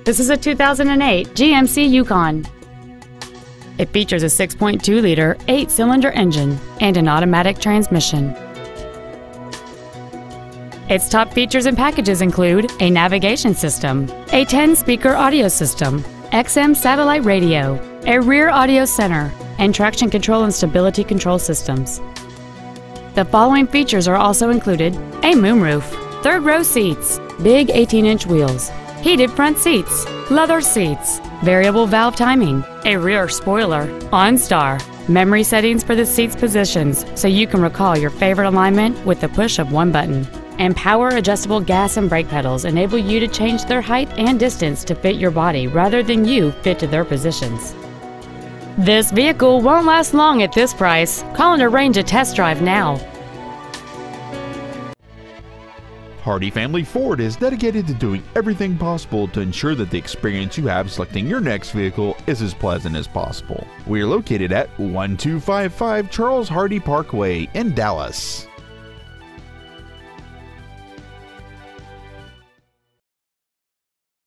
This is a 2008 GMC Yukon. It features a 6.2-liter 8-cylinder engine and an automatic transmission. Its top features and packages include a navigation system, a 10-speaker audio system, XM satellite radio, a rear audio center, and traction control and stability control systems. The following features are also included: a moonroof, third-row seats, big 18-inch wheels, heated front seats, leather seats, variable valve timing, a rear spoiler, OnStar, memory settings for the seat's positions so you can recall your favorite alignment with the push of one button, and power adjustable gas and brake pedals enable you to change their height and distance to fit your body rather than you fit to their positions. This vehicle won't last long at this price. Call and arrange a test drive now. Hardy Family Ford is dedicated to doing everything possible to ensure that the experience you have selecting your next vehicle is as pleasant as possible. We are located at 1255 Charles Hardy Parkway in Dallas.